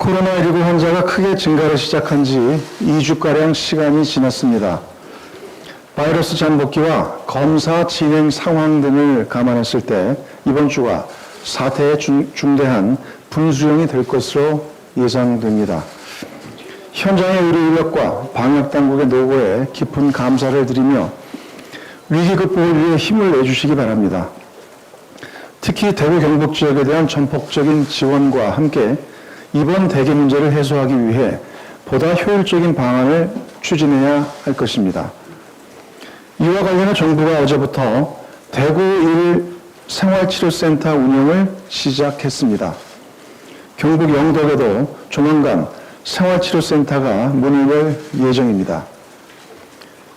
코로나19 환자가 크게 증가를 시작한 지 2주가량 시간이 지났습니다. 바이러스 잠복기와 검사 진행 상황 등을 감안했을 때 이번 주가 사태의 중대한 분수령이 될 것으로 예상됩니다. 현장의 의료 인력과 방역당국의 노고에 깊은 감사를 드리며 위기 극복을 위해 힘을 내주시기 바랍니다. 특히 대구 경북 지역에 대한 전폭적인 지원과 함께 이번 대기 문제를 해소하기 위해 보다 효율적인 방안을 추진해야 할 것입니다. 이와 관련해 정부가 어제부터 대구 1 생활치료센터 운영을 시작했습니다. 경북 영덕에도 조만간 생활치료센터가 문을 열 예정입니다.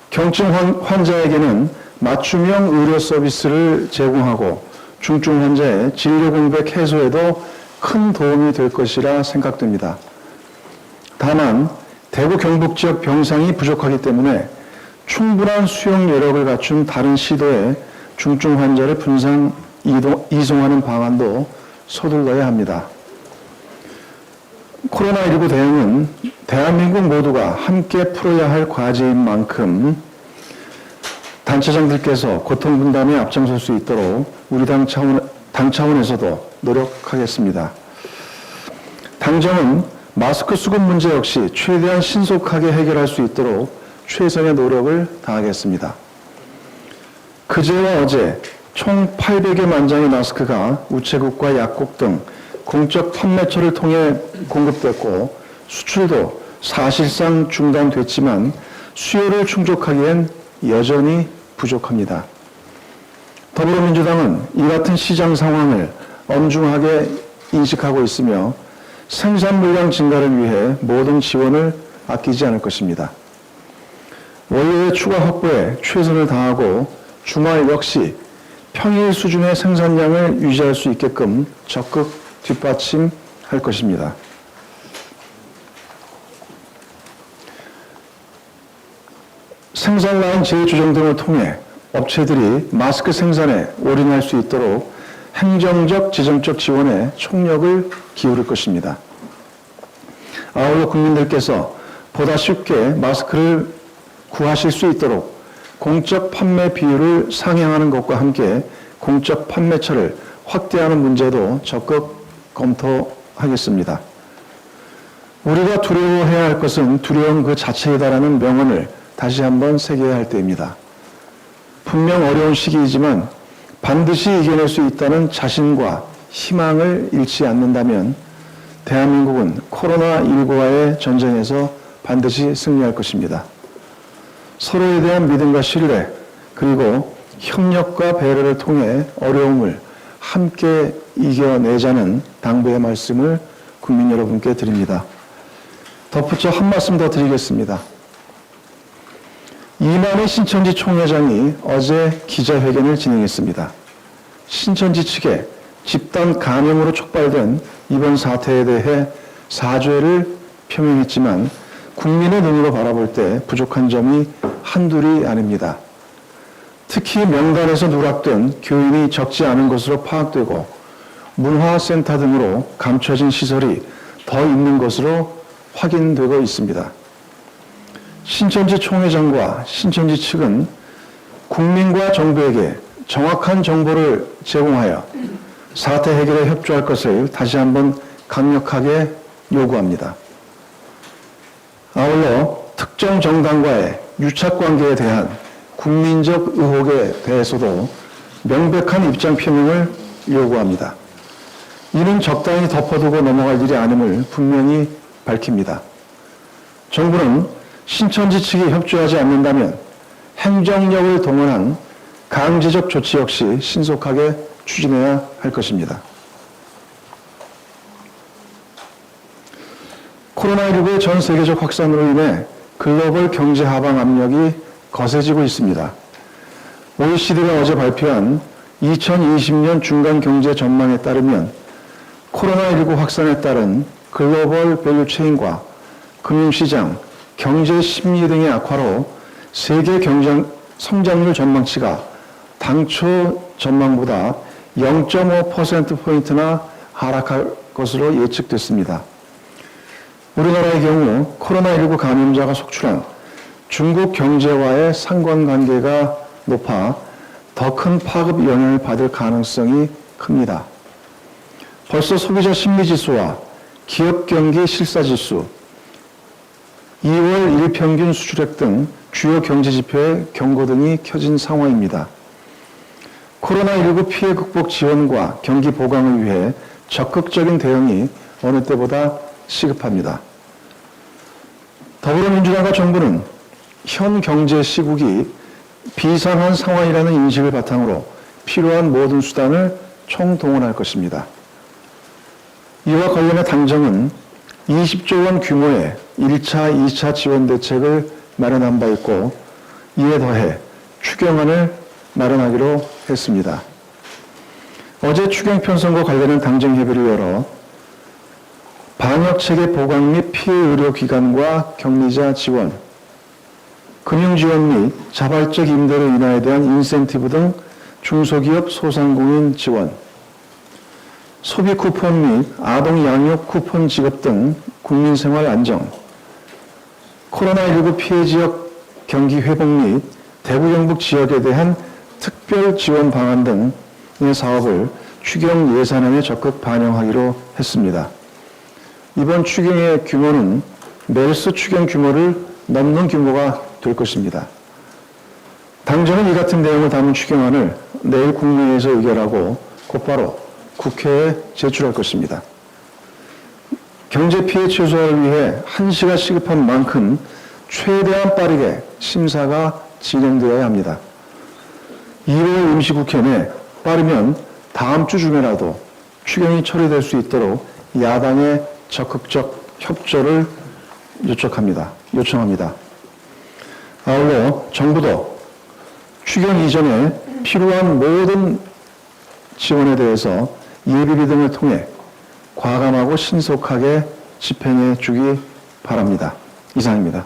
경증 환자에게는 맞춤형 의료 서비스를 제공하고 중증 환자의 진료 공백 해소에도 큰 도움이 될 것이라 생각됩니다. 다만 대구 경북 지역 병상이 부족하기 때문에 충분한 수용 여력을 갖춘 다른 시도에 중증 환자를 분산 이송하는 방안도 서둘러야 합니다. 코로나19 대응은 대한민국 모두가 함께 풀어야 할 과제인 만큼 단체장들께서 고통 분담에 앞장설 수 있도록 우리 당 차원에서도 노력하겠습니다. 당정은 마스크 수급 문제 역시 최대한 신속하게 해결할 수 있도록 최선의 노력을 다하겠습니다. 그제와 어제 총 800여만 장의 마스크가 우체국과 약국 등 공적 판매처를 통해 공급됐고 수출도 사실상 중단됐지만 수요를 충족하기엔 여전히 부족합니다. 더불어민주당은 이 같은 시장 상황을 엄중하게 인식하고 있으며 생산 물량 증가를 위해 모든 지원을 아끼지 않을 것입니다. 원료의 추가 확보에 최선을 다하고 주말 역시 평일 수준의 생산량을 유지할 수 있게끔 적극 뒷받침할 것입니다. 생산 라인 재조정 등을 통해 업체들이 마스크 생산에 올인할 수 있도록 행정적, 재정적 지원에 총력을 기울일 것입니다. 아울러 국민들께서 보다 쉽게 마스크를 구하실 수 있도록 공적 판매 비율을 상향하는 것과 함께 공적 판매처를 확대하는 문제도 적극 검토하겠습니다. 우리가 두려워해야 할 것은 두려움 그 자체이다라는 명언을 다시 한번 새겨야 할 때입니다. 분명 어려운 시기이지만 반드시 이겨낼 수 있다는 자신과 희망을 잃지 않는다면 대한민국은 코로나19와의 전쟁에서 반드시 승리할 것입니다. 서로에 대한 믿음과 신뢰 그리고 협력과 배려를 통해 어려움을 함께 이겨내자는 당부의 말씀을 국민 여러분께 드립니다. 덧붙여 한 말씀 더 드리겠습니다. 이만희 신천지 총회장이 어제 기자회견을 진행했습니다. 신천지 측에 집단 감염으로 촉발된 이번 사태에 대해 사죄를 표명했지만 국민의 눈으로 바라볼 때 부족한 점이 한둘이 아닙니다. 특히 명단에서 누락된 교인이 적지 않은 것으로 파악되고 문화센터 등으로 감춰진 시설이 더 있는 것으로 확인되고 있습니다. 신천지 총회장과 신천지 측은 국민과 정부에게 정확한 정보를 제공하여 사태 해결에 협조할 것을 다시 한번 강력하게 요구합니다. 아울러 특정 정당과의 유착관계에 대한 국민적 의혹에 대해서도 명백한 입장 표명을 요구합니다. 이는 적당히 덮어두고 넘어갈 일이 아님을 분명히 밝힙니다. 정부는 신천지 측이 협조하지 않는다면 행정력을 동원한 강제적 조치 역시 신속하게 추진해야 할 것입니다. 코로나19의 전 세계적 확산으로 인해 글로벌 경제 하방 압력이 거세지고 있습니다. OECD가 어제 발표한 2020년 중간 경제 전망에 따르면 코로나19 확산에 따른 글로벌 밸류체인과 금융시장, 경제 심리 등의 악화로 세계 성장률 전망치가 당초 전망보다 0.5%포인트나 하락할 것으로 예측됐습니다. 우리나라의 경우 코로나19 감염자가 속출한 중국 경제와의 상관관계가 높아 더 큰 파급 영향을 받을 가능성이 큽니다. 벌써 소비자 심리지수와 기업 경기 실사지수, 2월 일평균 수출액 등 주요 경제지표에 경고등이 켜진 상황입니다. 코로나19 피해 극복 지원과 경기 보강을 위해 적극적인 대응이 어느 때보다 시급합니다. 더불어민주당과 정부는 현 경제 시국이 비상한 상황이라는 인식을 바탕으로 필요한 모든 수단을 총동원할 것입니다. 이와 관련해 당정은 20조 원 규모의 1차, 2차 지원 대책을 마련한 바 있고 이에 더해 추경안을 마련하기로 했습니다. 어제 추경 편성과 관련한 당정 협의를 열어 방역체계 보강 및 피해 의료기관과 격리자 지원, 금융지원 및 자발적 임대료 인하에 대한 인센티브 등 중소기업 소상공인 지원, 소비 쿠폰 및 아동 양육 쿠폰 지급 등 국민생활 안정, 코로나19 피해 지역 경기 회복 및 대구 경북 지역에 대한 특별 지원 방안 등의 사업을 추경 예산안에 적극 반영하기로 했습니다. 이번 추경의 규모는 메르스 추경 규모를 넘는 규모가 될 것입니다. 당정은 이 같은 내용을 담은 추경안을 내일 국무회의에서 의결하고 곧바로 국회에 제출할 것입니다. 경제 피해 최소화를 위해 한시가 시급한 만큼 최대한 빠르게 심사가 진행되어야 합니다. 2월 임시국회 내 빠르면 다음 주 중에라도 추경이 처리될 수 있도록 야당의 적극적 협조를 요청합니다. 아울러 정부도 추경 이전에 필요한 모든 지원에 대해서 예비비 등을 통해 과감하고 신속하게 집행해 주기 바랍니다. 이상입니다.